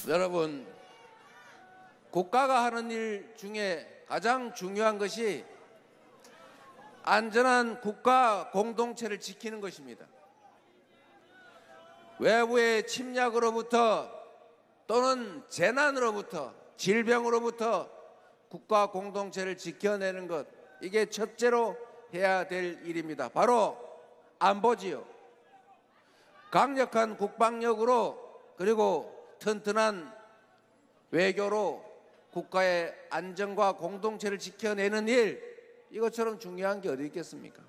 여러분, 국가가 하는 일 중에 가장 중요한 것이 안전한 국가 공동체를 지키는 것입니다. 외부의 침략으로부터 또는 재난으로부터, 질병으로부터 국가 공동체를 지켜내는 것, 이게 첫째로 해야 될 일입니다. 바로 안보지요. 강력한 국방력으로 그리고 튼튼한 외교로 국가의 안전과 공동체를 지켜내는 일, 이것처럼 중요한 게 어디 있겠습니까?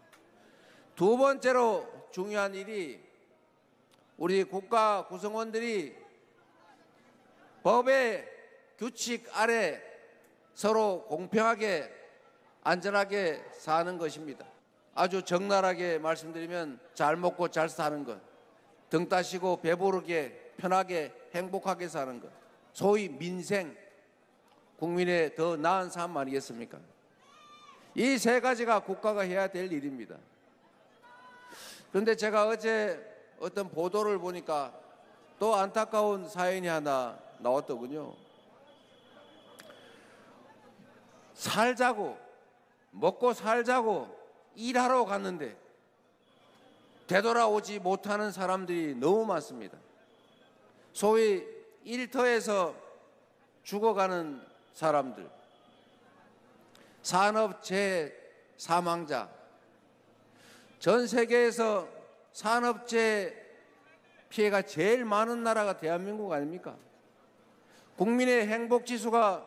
두 번째로 중요한 일이 우리 국가 구성원들이 법의 규칙 아래 서로 공평하게 안전하게 사는 것입니다. 아주 적나라하게 말씀드리면 잘 먹고 잘 사는 것, 등 따시고 배부르게 편하게 행복하게 사는 것, 소위 민생, 국민의 더 나은 삶 아니겠습니까? 이 세 가지가 국가가 해야 될 일입니다. 그런데 제가 어제 어떤 보도를 보니까 또 안타까운 사연이 하나 나왔더군요. 살자고, 먹고 살자고 일하러 갔는데 되돌아오지 못하는 사람들이 너무 많습니다. 소위 일터에서 죽어가는 사람들, 산업재해 사망자, 전 세계에서 산업재해 피해가 제일 많은 나라가 대한민국 아닙니까? 국민의 행복지수가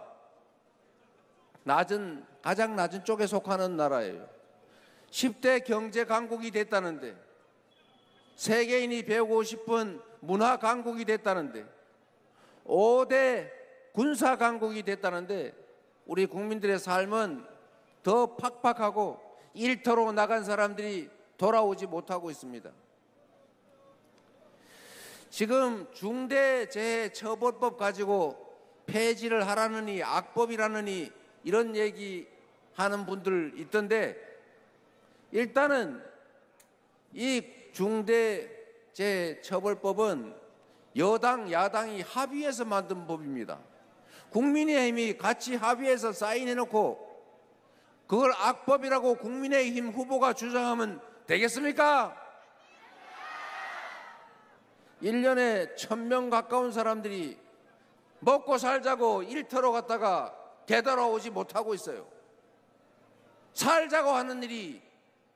가장 낮은 쪽에 속하는 나라예요. 10대 경제 강국이 됐다는데, 세계인이 배우고 싶은 문화 강국이 됐다는데, 5대 군사 강국이 됐다는데, 우리 국민들의 삶은 더 팍팍하고 일터로 나간 사람들이 돌아오지 못하고 있습니다. 지금 중대재해처벌법 가지고 폐지를 하라느니 악법이라느니 이런 얘기하는 분들 있던데, 일단은 이 중대재해처벌법은 여당 야당이 합의해서 만든 법입니다. 국민의힘이 같이 합의해서 사인해놓고 그걸 악법이라고 국민의힘 후보가 주장하면 되겠습니까? 1년에 1000명 가까운 사람들이 먹고 살자고 일터로 갔다가 되돌아오지 못하고 있어요. 살자고 하는 일이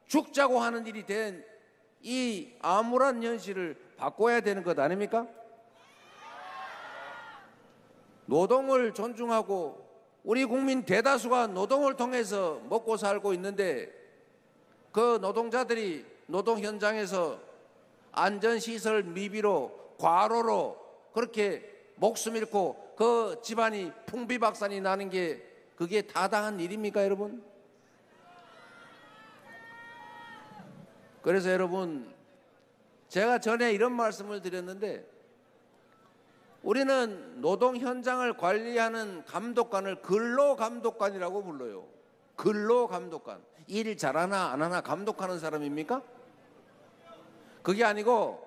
죽자고 하는 일이 된 이 암울한 현실을 바꿔야 되는 것 아닙니까? 노동을 존중하고 우리 국민 대다수가 노동을 통해서 먹고 살고 있는데, 그 노동자들이 노동 현장에서 안전시설 미비로 과로로 그렇게 목숨 잃고 그 집안이 풍비박산이 나는 게 그게 타당한 일입니까, 여러분? 그래서 여러분, 제가 전에 이런 말씀을 드렸는데, 우리는 노동 현장을 관리하는 감독관을 근로감독관이라고 불러요. 근로감독관. 일 잘하나 안 하나 감독하는 사람입니까? 그게 아니고,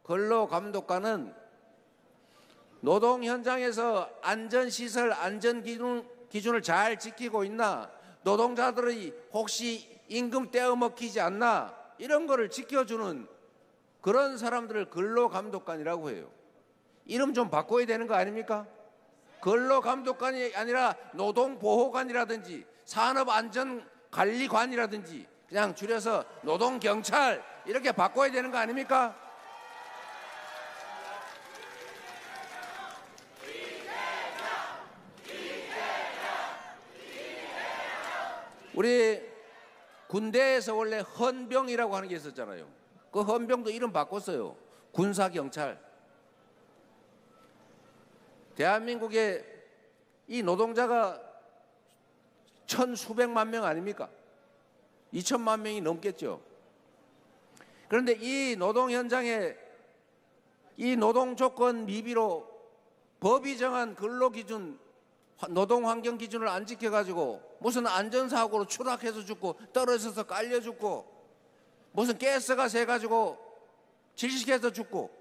근로감독관은 노동 현장에서 안전시설, 안전기준을 잘 지키고 있나, 노동자들이 혹시 임금 떼어먹히지 않나, 이런 거를 지켜주는 그런 사람들을 근로감독관이라고 해요. 이름 좀 바꿔야 되는 거 아닙니까? 근로감독관이 아니라 노동보호관이라든지 산업안전관리관이라든지 그냥 줄여서 노동경찰 이렇게 바꿔야 되는 거 아닙니까? 우리 군대에서 원래 헌병이라고 하는 게 있었잖아요. 그 헌병도 이름 바꿨어요. 군사경찰. 대한민국에 이 노동자가 천수백만 명 아닙니까? 2천만 명이 넘겠죠. 그런데 이 노동 현장에 이 노동 조건 미비로 법이 정한 근로기준, 노동환경 기준을 안 지켜가지고 무슨 안전사고로 추락해서 죽고 떨어져서 깔려 죽고 무슨 가스가 새가지고 질식해서 죽고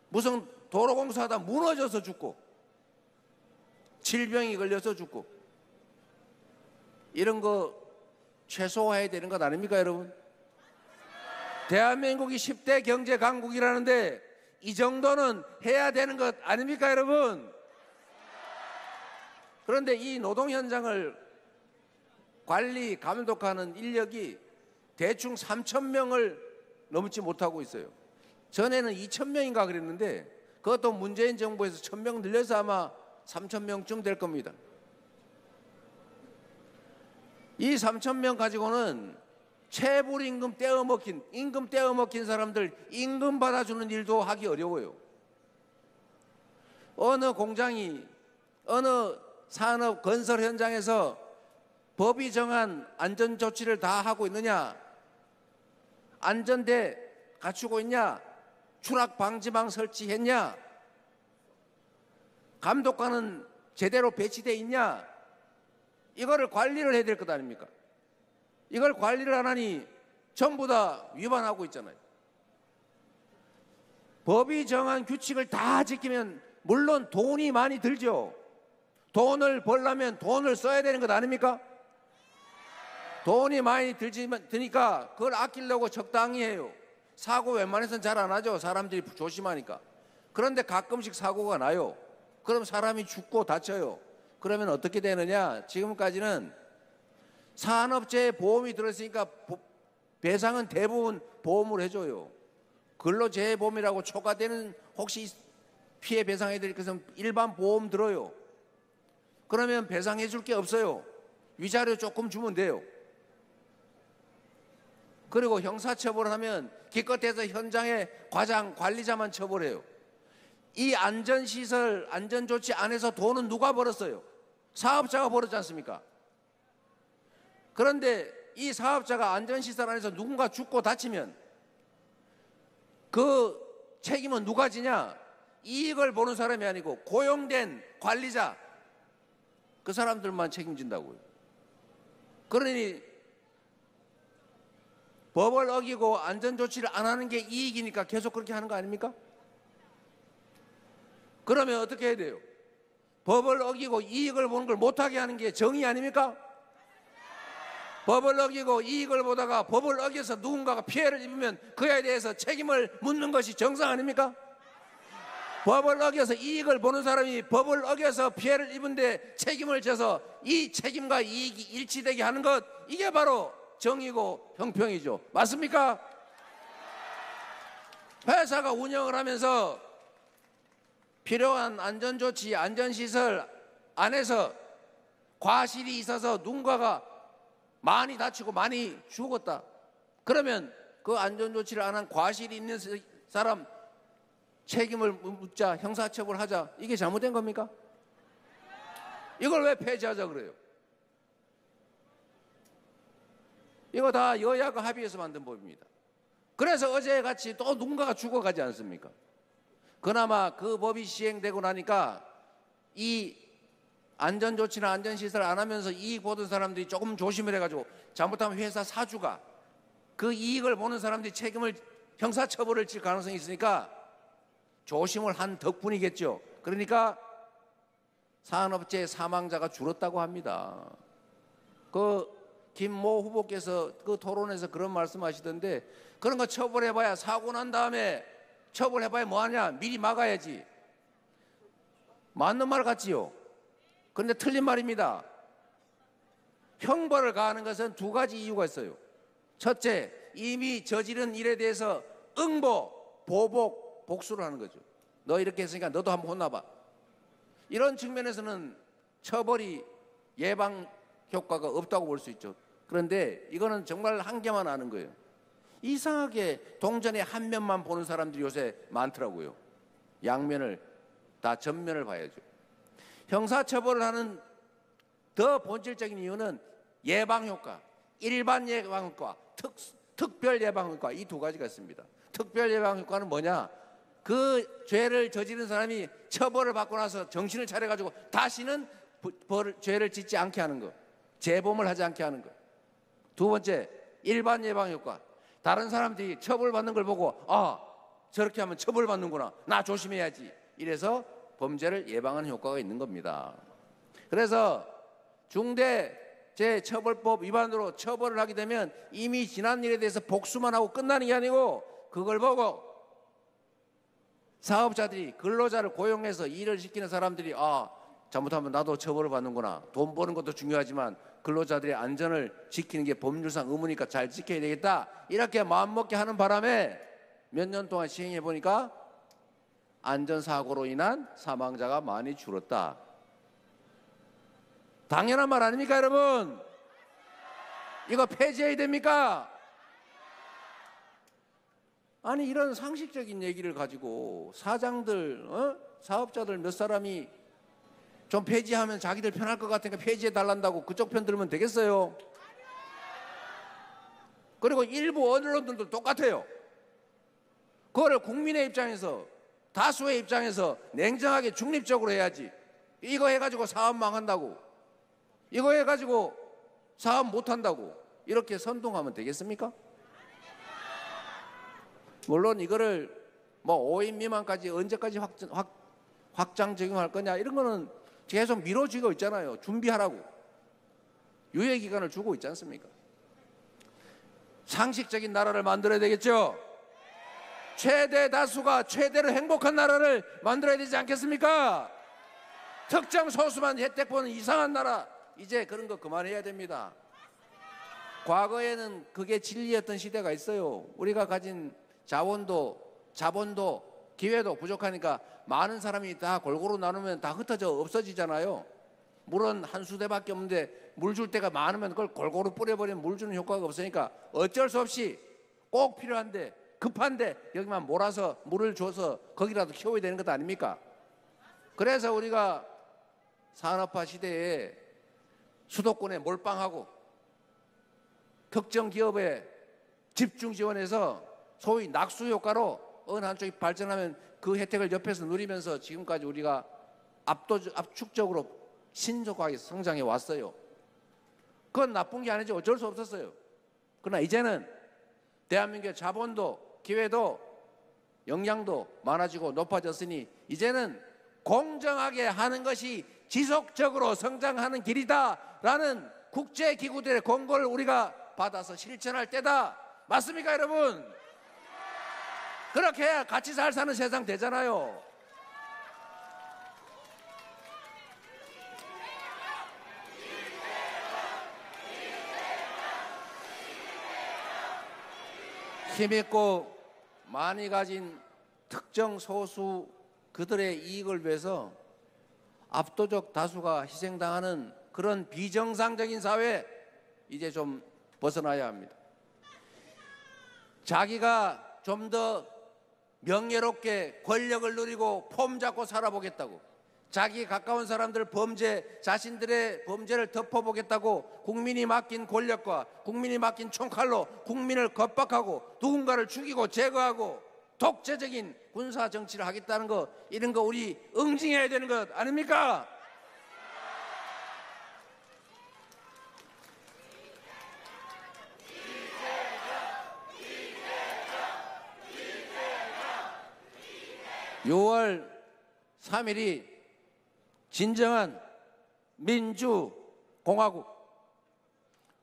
무슨 도로공사하다 무너져서 죽고 질병이 걸려서 죽고 이런 거 최소화해야 되는 것 아닙니까, 여러분? 대한민국이 10대 경제 강국이라는데 이 정도는 해야 되는 것 아닙니까, 여러분? 그런데 이 노동 현장을 관리, 감독하는 인력이 대충 3,000명을 넘지 못하고 있어요. 전에는 2,000명인가 그랬는데 그것도 문재인 정부에서 1,000명 늘려서 아마 3,000명쯤 될 겁니다. 이 3,000명 가지고는 체불임금 떼어먹힌, 임금 떼어먹힌 사람들 임금 받아주는 일도 하기 어려워요. 어느 공장이, 어느 산업 건설 현장에서 법이 정한 안전조치를 다 하고 있느냐, 안전대 갖추고 있냐, 추락방지망 설치했냐, 감독관은 제대로 배치되어 있냐, 이거를 관리를 해야 될 것 아닙니까? 이걸 관리를 안 하니 전부 다 위반하고 있잖아요. 법이 정한 규칙을 다 지키면 물론 돈이 많이 들죠. 돈을 벌려면 돈을 써야 되는 것 아닙니까? 돈이 많이 드니까 그걸 아끼려고 적당히 해요. 사고 웬만해서는 잘 안 하죠. 사람들이 조심하니까. 그런데 가끔씩 사고가 나요. 그럼 사람이 죽고 다쳐요. 그러면 어떻게 되느냐? 지금까지는 산업재해 보험이 들었으니까 배상은 대부분 보험을 해줘요. 근로재해보험이라고 초과되는 혹시 피해 배상해드릴 것은 일반 보험 들어요. 그러면 배상해 줄 게 없어요. 위자료 조금 주면 돼요. 그리고 형사처벌을 하면 기껏해서 현장의 과장, 관리자만 처벌해요. 이 안전시설, 안전조치 안에서 돈은 누가 벌었어요? 사업자가 벌었지 않습니까? 그런데 이 사업자가 안전시설 안에서 누군가 죽고 다치면 그 책임은 누가 지냐? 이익을 보는 사람이 아니고 고용된 관리자, 그 사람들만 책임진다고요. 그러니 법을 어기고 안전조치를 안 하는 게 이익이니까 계속 그렇게 하는 거 아닙니까? 그러면 어떻게 해야 돼요? 법을 어기고 이익을 보는 걸 못하게 하는 게 정의 아닙니까? 법을 어기고 이익을 보다가 법을 어겨서 누군가가 피해를 입으면 그에 대해서 책임을 묻는 것이 정상 아닙니까? 법을 어겨서 이익을 보는 사람이 법을 어겨서 피해를 입은데 책임을 져서 이 책임과 이익이 일치되게 하는 것, 이게 바로 정의고 형평이죠. 맞습니까? 회사가 운영을 하면서 필요한 안전조치, 안전시설 안에서 과실이 있어서 누군가가 많이 다치고 많이 죽었다. 그러면 그 안전조치를 안 한 과실이 있는 사람 책임을 묻자, 형사처벌하자. 이게 잘못된 겁니까? 이걸 왜 폐지하자 그래요? 이거 다 여야가 합의해서 만든 법입니다. 그래서 어제같이 또 누군가가 죽어가지 않습니까? 그나마 그 법이 시행되고 나니까 이 안전조치나 안전시설 안 하면서 이익 보던 사람들이 조금 조심을 해가지고 잘못하면 회사 사주가 그 이익을 보는 사람들이 책임을, 형사처벌을 질 가능성이 있으니까 조심을 한 덕분이겠죠. 그러니까 산업재해 사망자가 줄었다고 합니다. 그 김모 후보께서 그 토론에서 그런 말씀하시던데, 그런 거 처벌해봐야, 사고 난 다음에 처벌해봐야 뭐하냐, 미리 막아야지. 맞는 말 같지요? 그런데 틀린 말입니다. 형벌을 가하는 것은 두 가지 이유가 있어요. 첫째, 이미 저지른 일에 대해서 응보, 보복, 복수를 하는 거죠. 너 이렇게 했으니까 너도 한번 혼나봐. 이런 측면에서는 처벌이 예방 효과가 없다고 볼 수 있죠. 그런데 이거는 정말 한계만 아는 거예요. 이상하게 동전의 한 면만 보는 사람들이 요새 많더라고요. 양면을 다, 전면을 봐야죠. 형사처벌을 하는 더 본질적인 이유는 예방효과, 일반 예방효과, 특별 예방효과, 이 두 가지가 있습니다. 특별 예방효과는 뭐냐? 그 죄를 저지른 사람이 처벌을 받고 나서 정신을 차려가지고 다시는 죄를 짓지 않게 하는 것, 재범을 하지 않게 하는 것. 두 번째, 일반 예방효과. 다른 사람들이 처벌받는 걸 보고, 아, 저렇게 하면 처벌받는구나, 나 조심해야지, 이래서 범죄를 예방하는 효과가 있는 겁니다. 그래서 중대재해처벌법 위반으로 처벌을 하게 되면 이미 지난 일에 대해서 복수만 하고 끝나는 게 아니고 그걸 보고 사업자들이 근로자를 고용해서 일을 시키는 사람들이 잘못하면 나도 처벌을 받는구나. 돈 버는 것도 중요하지만 근로자들의 안전을 지키는 게 법률상 의무니까 잘 지켜야 되겠다. 이렇게 마음먹게 하는 바람에 몇 년 동안 시행해 보니까 안전사고로 인한 사망자가 많이 줄었다. 당연한 말 아닙니까, 여러분? 이거 폐지해야 됩니까? 아니, 이런 상식적인 얘기를 가지고 사장들, 사업자들 몇 사람이 좀 폐지하면 자기들 편할 것 같으니까 폐지해 달란다고 그쪽 편 들면 되겠어요? 그리고 일부 언론들도 똑같아요. 그거를 국민의 입장에서, 다수의 입장에서 냉정하게 중립적으로 해야지. 이거 해가지고 사업 망한다고, 이거 해가지고 사업 못한다고 이렇게 선동하면 되겠습니까? 물론 이거를 뭐 5인 미만까지 언제까지 확장 적용할 거냐 이런 거는 계속 미뤄지고 있잖아요. 준비하라고 유예기간을 주고 있지 않습니까? 상식적인 나라를 만들어야 되겠죠. 최대 다수가 최대로 행복한 나라를 만들어야 되지 않겠습니까? 특정 소수만 혜택 보는 이상한 나라, 이제 그런 거 그만해야 됩니다. 과거에는 그게 진리였던 시대가 있어요. 우리가 가진 자본도 기회도 부족하니까 많은 사람이 다 골고루 나누면 다 흩어져 없어지잖아요. 물은 한 수대밖에 없는데 물 줄 때가 많으면 그걸 골고루 뿌려버리면 물 주는 효과가 없으니까 어쩔 수 없이 꼭 필요한데 급한데 여기만 몰아서 물을 줘서 거기라도 키워야 되는 것 아닙니까? 그래서 우리가 산업화 시대에 수도권에 몰빵하고 특정 기업에 집중 지원해서 소위 낙수 효과로 어느 한쪽이 발전하면 그 혜택을 옆에서 누리면서 지금까지 우리가 압축적으로 신속하게 성장해 왔어요. 그건 나쁜 게 아니지, 어쩔 수 없었어요. 그러나 이제는 대한민국의 자본도 기회도 역량도 많아지고 높아졌으니 이제는 공정하게 하는 것이 지속적으로 성장하는 길이다라는 국제기구들의 권고를 우리가 받아서 실천할 때다. 맞습니까, 여러분? 그렇게 해야 같이 잘 사는 세상 되잖아요. 힘있고 많이 가진 특정 소수 그들의 이익을 위해서 압도적 다수가 희생당하는 그런 비정상적인 사회, 이제 좀 벗어나야 합니다. 자기가 좀 더 명예롭게 권력을 누리고 폼 잡고 살아보겠다고, 자기 가까운 사람들 자신들의 범죄를 덮어보겠다고 국민이 맡긴 권력과 국민이 맡긴 총칼로 국민을 겁박하고 누군가를 죽이고 제거하고 독재적인 군사 정치를 하겠다는 거, 이런 거 우리 응징해야 되는 것 아닙니까? (6월 3일이) 진정한 민주공화국,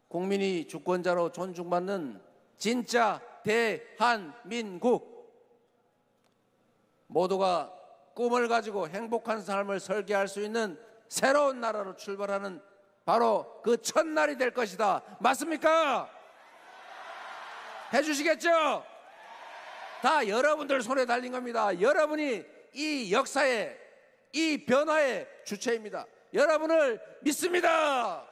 국민이 주권자로 존중받는 진짜 대한민국, 모두가 꿈을 가지고 행복한 삶을 설계할 수 있는 새로운 나라로 출발하는 바로 그 첫날이 될 것이다. 맞습니까? 해주시겠죠? 다 여러분들 손에 달린 겁니다. 여러분이 이 역사의, 이 변화의 주체입니다. 여러분을 믿습니다.